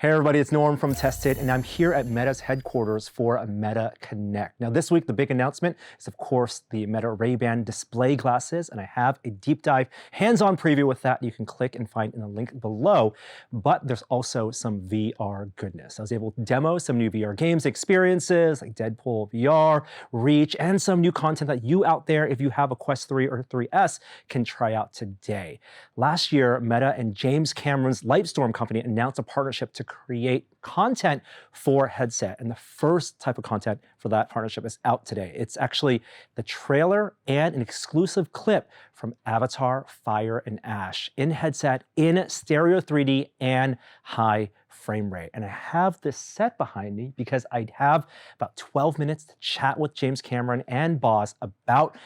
Hey everybody, it's Norm from Tested, and I'm here at Meta's headquarters for a Meta Connect. Now this week, the big announcement is of course the Meta Ray-Ban display glasses, and I have a deep dive, hands-on preview with that you can click and find in the link below, but there's also some VR goodness. I was able to demo some new VR games experiences like Deadpool VR, Reach, and some new content that you out there, if you have a Quest 3 or 3S, can try out today. Last year, Meta and James Cameron's Lightstorm company announced a partnership to create content for headset. And the first type of content for that partnership is out today. It's actually the trailer and an exclusive clip from Avatar, Fire and Ash in headset, in stereo 3D and high frame rate. And I have this set behind me because I have about 12 minutes to chat with James Cameron and Boz about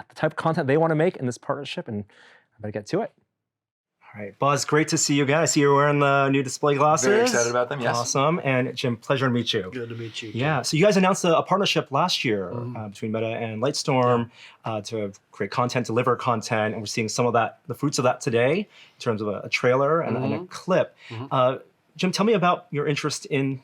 the type of content they want to make in this partnership, and I better get to it. All right, Buzz, great to see you again. I see you're wearing the new display glasses. Very excited about them, yes. Awesome. And Jim, pleasure to meet you. Good to meet you. Yeah, so you guys announced a partnership last year between Meta and Lightstorm to create content, deliver content, and we're seeing some of that, the fruits of that today in terms of a trailer and a clip. Jim, tell me about your interest in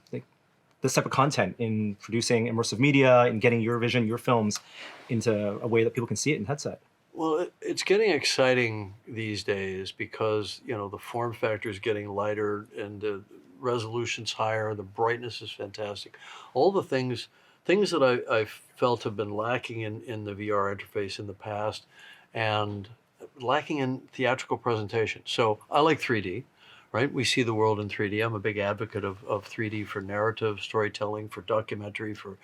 this type of content, in producing immersive media, in getting your vision, your films into a way that people can see it in headset. Well, it's getting exciting these days because, you know, the form factor is getting lighter and the resolution's higher, the brightness is fantastic. All the things that I felt have been lacking in the VR interface in the past and lacking in theatrical presentation. So I like 3D, right? We see the world in 3D. I'm a big advocate of 3D for narrative, storytelling, for documentary, for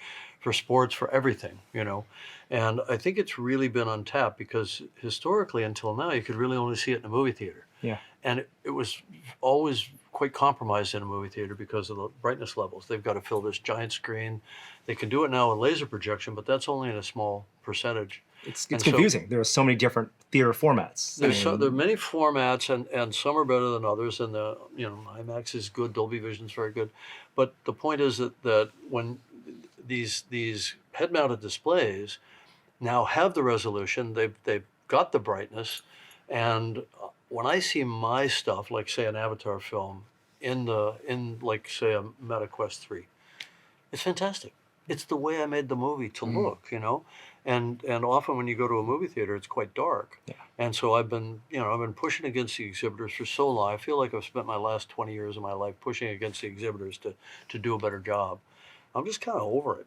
sports, for everything, you know. And I think it's really been untapped because historically until now, you could really only see it in a movie theater. Yeah. And it was always quite compromised in a movie theater because of the brightness levels. They've got to fill this giant screen. They can do it now with laser projection, but that's only in a small percentage. It's confusing. There are so many different theater formats. There are many formats, and some are better than others. And IMAX is good, Dolby Vision is very good. But the point is that when these head-mounted displays now have the resolution, they've got the brightness, and when I see my stuff, like say an Avatar film, in like say a Meta Quest 3, it's fantastic. It's the way I made the movie to look, you know, and often when you go to a movie theater, it's quite dark. Yeah. And so I've been pushing against the exhibitors for so long. I feel like I've spent my last 20 years of my life pushing against the exhibitors to do a better job. I'm just kind of over it,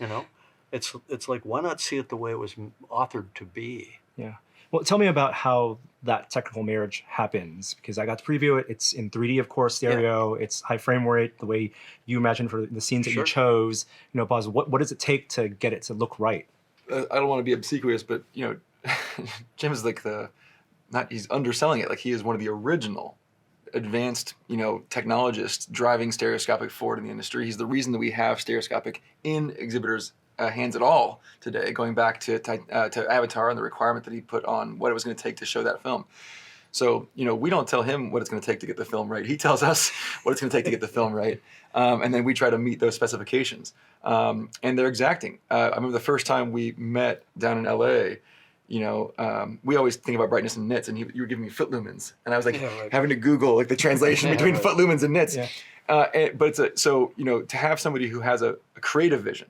you know. It's like, why not see it the way it was authored to be? Yeah. Well, tell me about how that technical marriage happens, because I got to preview it. It's in 3D, of course, stereo. Yeah. It's high frame rate, the way you imagined for the scenes that you chose. You know, Buzz, what does it take to get it to look right? I don't want to be obsequious, but you know, Jim is like he's underselling it. Like he is one of the original advanced, you know, technologists driving stereoscopic forward in the industry. He's the reason that we have stereoscopic in exhibitors' hands at all today, going back to Avatar and the requirement that he put on what it was going to take to show that film. So, you know, we don't tell him what it's going to take to get the film right. He tells us what it's going to take to get the film right. And then we try to meet those specifications. And they're exacting. I remember the first time we met down in LA, you know, we always think about brightness and nits, and you were giving me foot lumens. And I was like having to Google like the translation between foot lumens and nits. Yeah. But so, you know, to have somebody who has a creative vision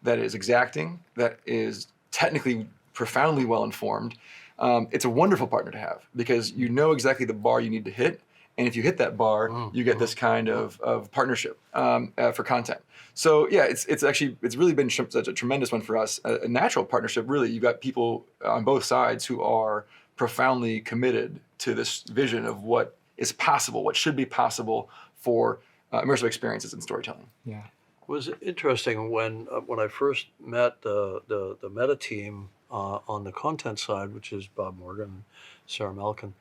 that is exacting, that is technically profoundly well-informed, it's a wonderful partner to have because you know exactly the bar you need to hit. And if you hit that bar, you get this kind of partnership for content. So yeah, it's really been such a tremendous one for us, a natural partnership. Really, you've got people on both sides who are profoundly committed to this vision of what is possible, what should be possible for immersive experiences in storytelling. Yeah, it was interesting when I first met the Meta team on the content side, which is Bob Morgan, Sarah Malkin.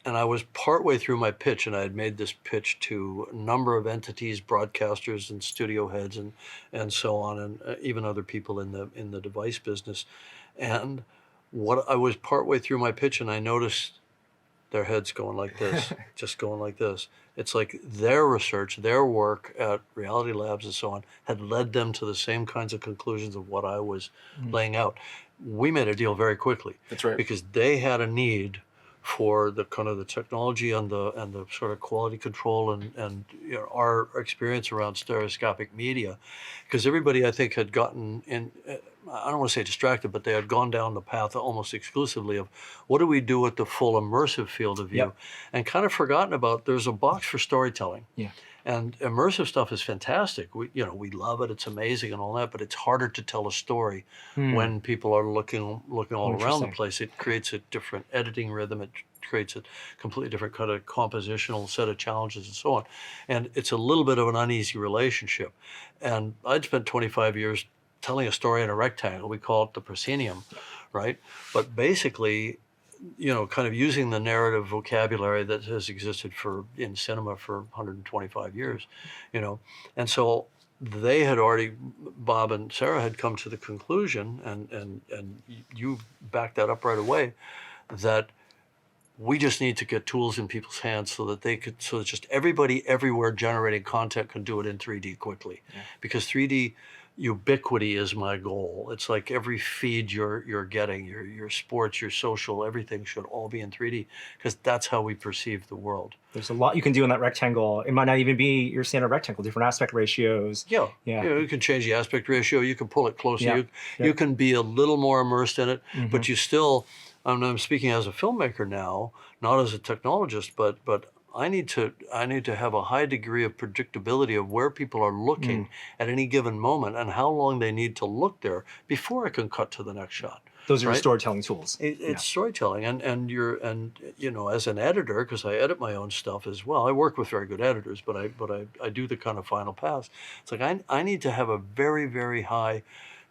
And I was partway through my pitch, and I had made this pitch to a number of entities, broadcasters and studio heads and so on, and even other people in the device business. And I was partway through my pitch, and I noticed their heads going like this, just going like this. It's like their research, their work at Reality Labs and so on had led them to the same kinds of conclusions of what I was laying out. We made a deal very quickly. That's right. Because they had a need for the kind of the technology and the sort of quality control and our experience around stereoscopic media, because everybody I think had gotten in. I don't want to say distracted, but they had gone down the path almost exclusively of what do we do with the full immersive field of view, Yep. and kind of forgotten about there's a box for storytelling. Yeah. And immersive stuff is fantastic. We love it. It's amazing and all that, but it's harder to tell a story when people are looking all around the place. It creates a different editing rhythm. It creates a completely different kind of compositional set of challenges and so on. And it's a little bit of an uneasy relationship. And I'd spent 25 years telling a story in a rectangle. We call it the proscenium, right? But basically, kind of using the narrative vocabulary that has existed in cinema for 125 years, And so they had already, Bob and Sarah had come to the conclusion, and you backed that up right away, that we just need to get tools in people's hands so that just everybody everywhere generating content can do it in 3D quickly. Yeah. Because 3D ubiquity is my goal. It's like every feed you're getting, your sports, your social, everything should all be in 3D, because that's how we perceive the world. There's a lot you can do in that rectangle. It might not even be your standard rectangle, different aspect ratios. Yeah. You can change the aspect ratio. You can pull it closer. You can be a little more immersed in it, but you still, I'm speaking as a filmmaker now, not as a technologist, but I need to have a high degree of predictability of where people are looking at any given moment and how long they need to look there before I can cut to the next shot. Those are your storytelling tools. It's storytelling, and as an editor, because I edit my own stuff as well. I work with very good editors, but I do the kind of final pass. It's like I need to have a very, very high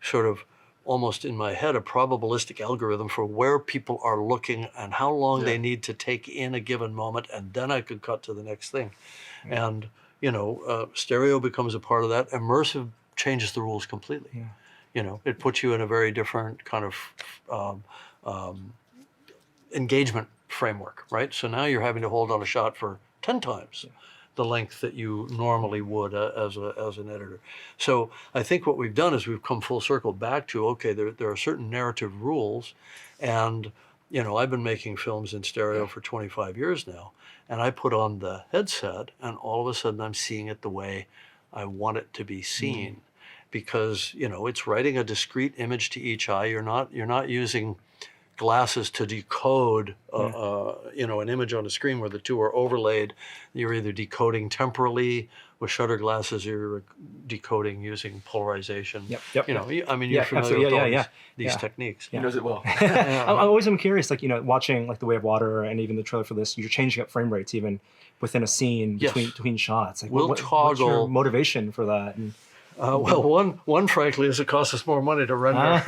sort of, almost in my head, a probabilistic algorithm for where people are looking and how long they need to take in a given moment, and then I could cut to the next thing. And stereo becomes a part of that. Immersive changes the rules completely. It puts you in a very different kind of engagement framework, right? So now you're having to hold on a shot for 10 times the length that you normally would as an editor. So I think what we've done is we've come full circle back to, okay, there are certain narrative rules, and I've been making films in stereo for 25 years now, and I put on the headset, and all of a sudden I'm seeing it the way I want it to be seen, because it's writing a discrete image to each eye. You're not using glasses to decode an image on a screen where the two are overlaid. You're either decoding temporally with shutter glasses, or you're decoding using polarization. You're familiar with these techniques. He knows it well. I'm always curious, watching The Way of Water and even the trailer for this, you're changing up frame rates even within a scene between shots. What's your motivation for that? And, one frankly is it costs us more money to render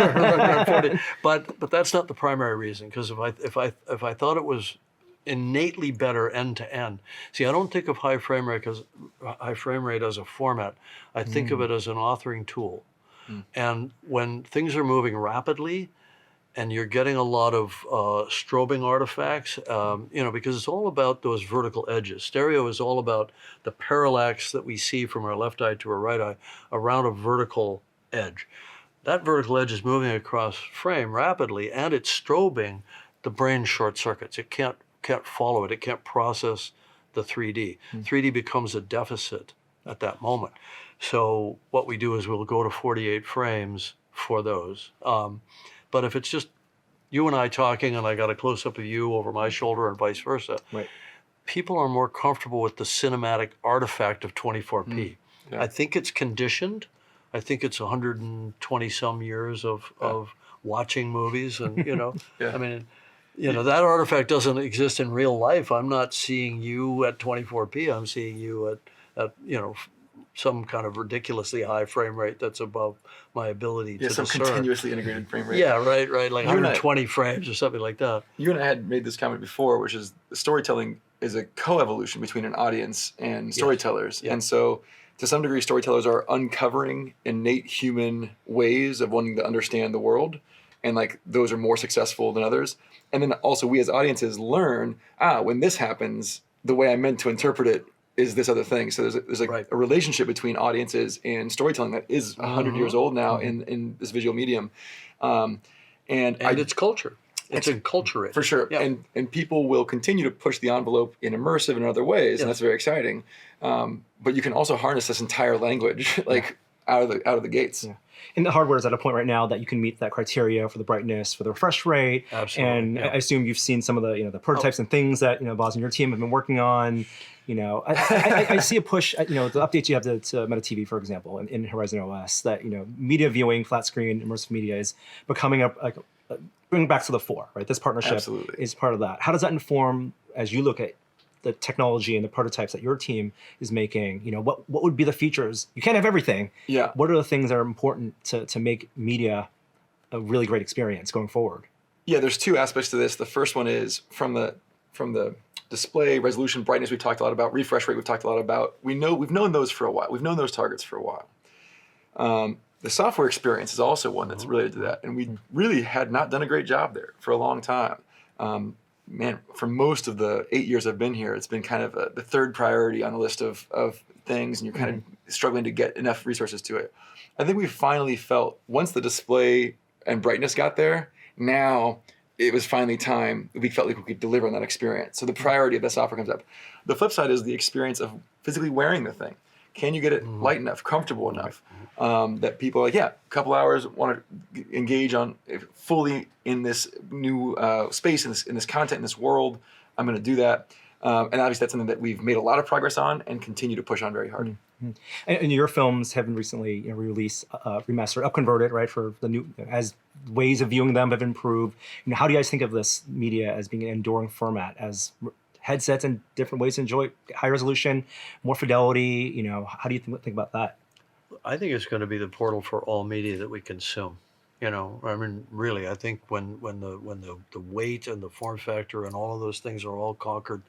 40, but that's not the primary reason. Because if I thought it was innately better end to end, see, I don't think of high frame rate as a format. I think of it as an authoring tool. And when things are moving rapidly, and you're getting a lot of strobing artifacts, because it's all about those vertical edges. Stereo is all about the parallax that we see from our left eye to our right eye around a vertical edge. That vertical edge is moving across frame rapidly, and it's strobing. The brain short circuits. It can't follow it. It can't process the 3D. 3D becomes a deficit at that moment. So what we do is we'll go to 48 frames for those. But if it's just you and I talking, and I got a close-up of you over my shoulder and vice versa, people are more comfortable with the cinematic artifact of 24p. I think it's conditioned. I think it's 120-some years of watching movies, and I mean, that artifact doesn't exist in real life. I'm not seeing you at 24p. I'm seeing you at some kind of ridiculously high frame rate that's above my ability to discern. Some continuously integrated frame rate. Yeah, right, like 120 frames or something like that. You and I had made this comment before, which is storytelling is a co-evolution between an audience and storytellers. And so to some degree, storytellers are uncovering innate human ways of wanting to understand the world, and those are more successful than others. And then also we as audiences learn, when this happens, the way I meant to interpret it is this other thing. So there's a relationship between audiences and storytelling that is 100 years old now in this visual medium. And it's culture. It's enculturated. For sure. Yeah. And people will continue to push the envelope in immersive and other ways, Yes. and that's very exciting. But you can also harness this entire language out of the gates. Yeah. And the hardware is at a point right now that you can meet that criteria for the brightness, for the refresh rate. Absolutely. And yeah. I assume you've seen some of the the prototypes and things that Boz and your team have been working on. I see a push. The updates you have to Meta TV, for example, in Horizon OS, that media viewing, flat screen, immersive media is becoming bring back to the fore. Right, this partnership Absolutely. is part of that. How does that inform as you look at the technology and the prototypes that your team is making? What would be the features? You can't have everything. Yeah. What are the things that are important to make media a really great experience going forward? Yeah, there's two aspects to this. The first one is from the display resolution, brightness. We talked a lot about refresh rate. We've talked a lot about. We've known those for a while. We've known those targets for a while. The software experience is also one that's related to that, and we really had not done a great job there for a long time. For most of the 8 years I've been here, it's been kind of the third priority on the list of things, and you're kind of struggling to get enough resources to it. I think we finally felt, once the display and brightness got there, now it was finally time. We felt like we could deliver on that experience. So the priority of the software comes up. The flip side is the experience of physically wearing the thing. Can you get it light enough, comfortable enough, that people are like, a couple hours, want to engage on fully in this new space, in this content, in this world. I'm going to do that. And obviously that's something that we've made a lot of progress on and continue to push on very hard. And your films have been recently released, remastered, upconverted, right, for the new, as ways of viewing them have improved. How do you guys think of this media as being an enduring format, as headsets and different ways to enjoy high resolution, more fidelity? How do you think about that? I think it's going to be the portal for all media that we consume. Really, I think when the weight and the form factor and all of those things are all conquered,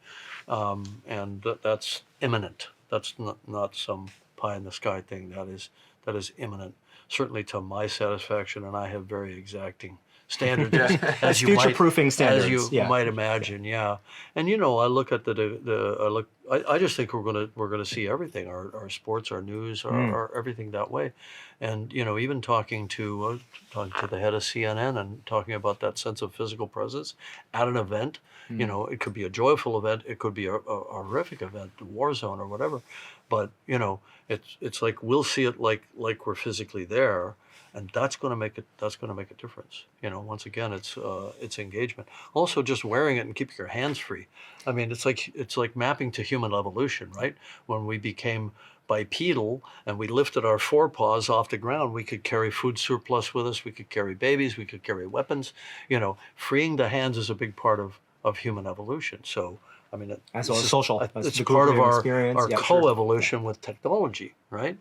and that's imminent. That's not some pie in the sky thing. That is imminent. Certainly to my satisfaction, and I have very exacting standards, as you future-proofing standards, as you might imagine. Yeah. And I look at I just think we're gonna see everything, our sports, our news, our everything that way. And even talking to the head of CNN and talking about that sense of physical presence at an event. It could be a joyful event, it could be a horrific event, a war zone or whatever. But it's like we'll see it like we're physically there. And that's going to make it. That's going to make a difference. Once again, it's engagement. Also, just wearing it and keeping your hands free. I mean, it's like mapping to human evolution, right? When we became bipedal and we lifted our forepaws off the ground, we could carry food surplus with us. We could carry babies. We could carry weapons. Freeing the hands is a big part of human evolution. So, I mean, that's all social. It's part of our co-evolution with technology, right?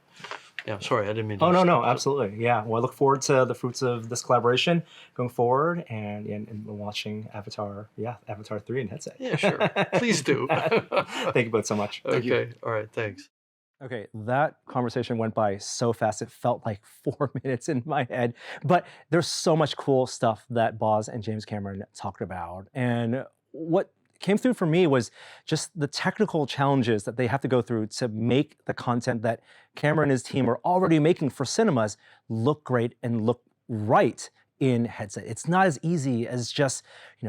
Yeah, sorry, I didn't mean to. Oh, no, absolutely. Yeah, well, I look forward to the fruits of this collaboration going forward and watching Avatar 3 in headset. Yeah, sure. Please do. Thank you both so much. Okay, all right, thanks. Okay, that conversation went by so fast, it felt like 4 minutes in my head. But there's so much cool stuff that Boz and James Cameron talked about. And what came through for me was just the technical challenges that they have to go through to make the content that Cameron and his team are already making for cinemas look great and look right in headset. It's not as easy as just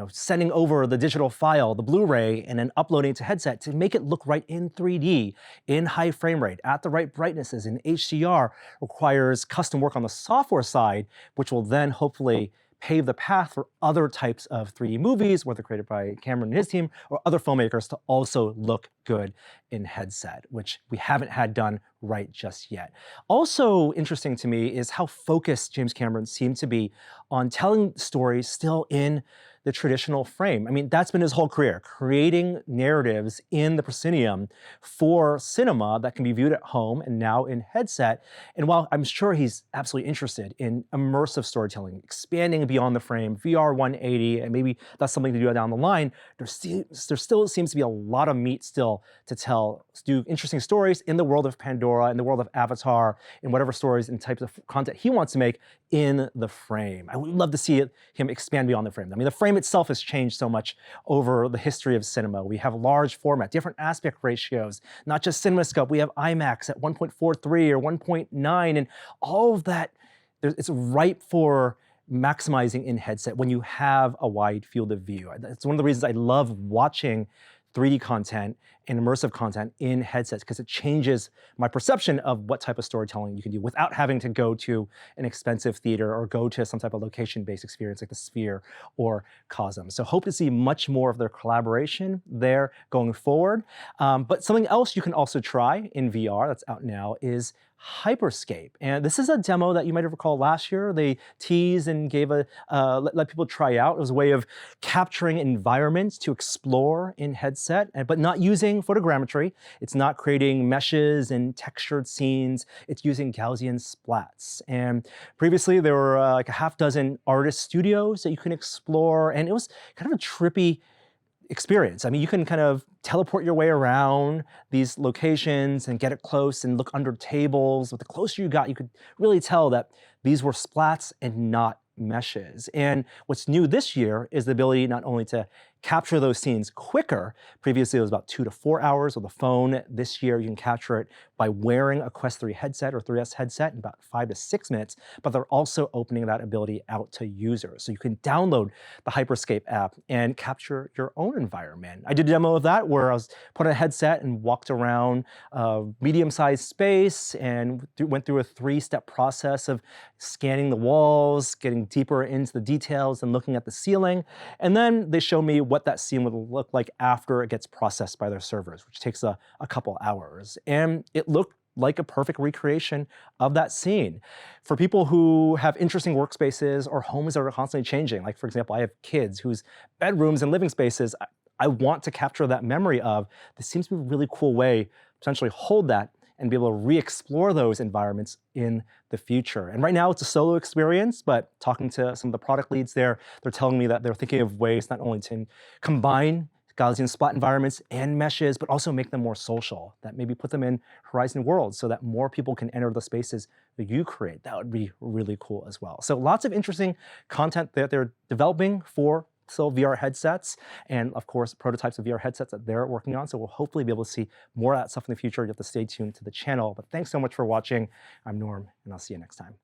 sending over the digital file, the Blu-ray, and then uploading it to headset. To make it look right in 3D, in high frame rate, at the right brightnesses, in HDR, requires custom work on the software side, which will then hopefully pave the path for other types of 3D movies, whether created by Cameron and his team or other filmmakers, to also look good in headset, which we haven't had done right just yet. Also interesting to me is how focused James Cameron seemed to be on telling stories still in the traditional frame. I mean, that's been his whole career, creating narratives in the proscenium for cinema that can be viewed at home and now in headset. And while I'm sure he's absolutely interested in immersive storytelling, expanding beyond the frame, VR 180, and maybe that's something to do down the line, there still seems to be a lot of meat still to tell, to do interesting stories in the world of Pandora, in the world of Avatar, in whatever stories and types of content he wants to make in the frame. I would love to see him expand beyond the frame. I mean, the frame itself has changed so much over the history of cinema. We have large format, different aspect ratios, not just CinemaScope. We have IMAX at 1.43 or 1.9, and all of that, it's ripe for maximizing in headset when you have a wide field of view. It's one of the reasons I love watching 3D content and immersive content in headsets, because it changes my perception of what type of storytelling you can do without having to go to an expensive theater or go to some type of location-based experience like the Sphere or Cosm. So hope to see much more of their collaboration there going forward. But something else you can also try in VR that's out now is Hyperscape. And this is a demo that you might have recalled last year. They teased and gave let people try out. It was a way of capturing environments to explore in headset, but not using photogrammetry. It's not creating meshes and textured scenes. It's using Gaussian splats. And previously there were like a half dozen artist studios that you can explore, and it was kind of a trippy experience. I mean, you can kind of teleport your way around these locations and get it close and look under tables. But the closer you got, you could really tell that these were splats and not meshes. And what's new this year is the ability not only to capture those scenes quicker. Previously, it was about 2 to 4 hours with a phone. This year, you can capture it by wearing a Quest 3 headset or 3S headset in about 5 to 6 minutes, but they're also opening that ability out to users. So you can download the Hyperscape app and capture your own environment. I did a demo of that where I was put on a headset and walked around a medium-sized space and went through a 3-step process of scanning the walls, getting deeper into the details and looking at the ceiling. And then they show me what that scene would look like after it gets processed by their servers, which takes a couple hours. And it looked like a perfect recreation of that scene. For people who have interesting workspaces or homes that are constantly changing, like for example, I have kids whose bedrooms and living spaces I want to capture that memory of. This seems to be a really cool way to potentially hold that and be able to re-explore those environments in the future. And right now it's a solo experience, but talking to some of the product leads there, they're telling me that they're thinking of ways not only to combine Gaussian spot environments and meshes, but also make them more social, that maybe put them in Horizon Worlds so that more people can enter the spaces that you create. That would be really cool as well. So lots of interesting content that they're developing for VR headsets, and of course, prototypes of VR headsets that they're working on. So we'll hopefully be able to see more of that stuff in the future. You have to stay tuned to the channel. But thanks so much for watching. I'm Norm, and I'll see you next time.